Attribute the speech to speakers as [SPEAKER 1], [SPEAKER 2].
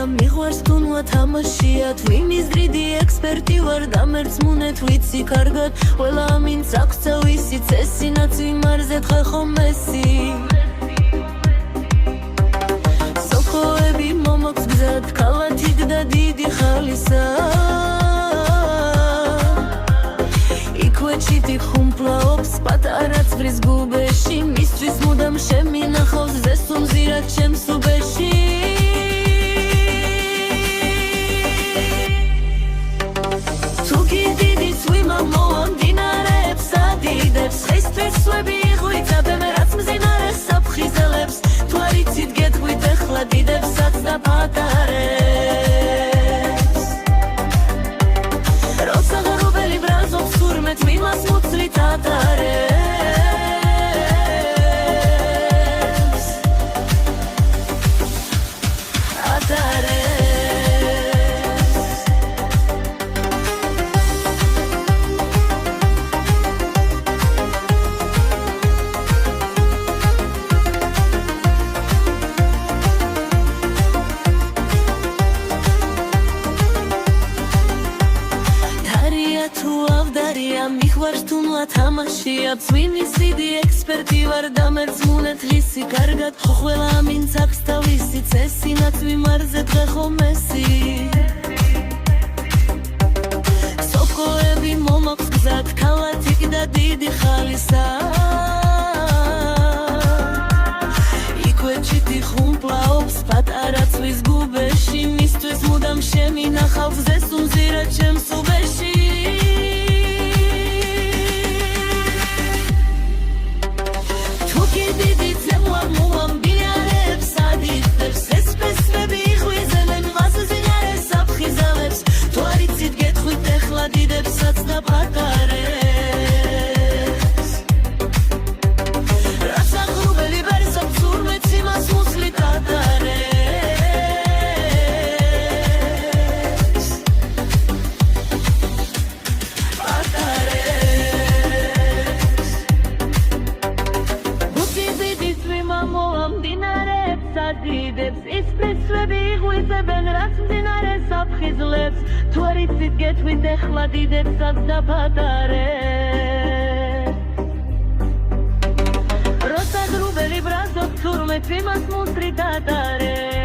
[SPEAKER 1] მიყვარს თუნვა თამაშია twin-ის დრიდი ექსპერტი ვარ დამერწმუნეთ ვიცი კარგად ყველა მინც აქვს თავისი წესინაც ვიმარზე თხა ხომესი სოფოები მომაქვს გზად კალათით და დიდი ხალისა იქვეჩიტი ხუმპლაობს პატარა წვრის გუბეში მისთვის მუდამ შემინახავს ზესუმზირად ჩემს უბეში თუკი დიდი წვიმა მომდინარეობს ადიდებს ხისფესვები იღვიცა ბემერაც მზინარეს საფხიზელებს თუ არ იცით გეტყვით ეხლა დიდებსაც და პატარებს როცა ღრუბელი ბრაზობს სურმეთ მიმას მუცლით ატარებს მიყვარს თუნვა თამაშია twin-ის დიდი ექსპერტი ვარ დამერწმუნეთ ლისი კარგად ყველა მინც აქვს თავისი წესინაც ვიმარზე დღე ხომესი სოფოები მომაქვს გზად კალათით და დიდი ხალისა იქვეჩიტი ხუმპლაობს პატარა წვის გუბეში მისთვის მუდამ შემინახავს ზესუმზირად ჩემს უბეში დიდებსაც და პატარებს რაცა ღრუბელი ბერზობს სურმეთ იმას მუცლით ატარებს თუკი დიდი წვიმა მომდინარეობს ადიდებს ის პრესვები იღვიძებენ რაც მდინარეს საფხიზლებს თუ არ იცით გეტყვით ეხლა დიდებსაც და პატარებს როცა ღრუბელი ბრაზობს სურმეთ იმას მუცლით ატარებს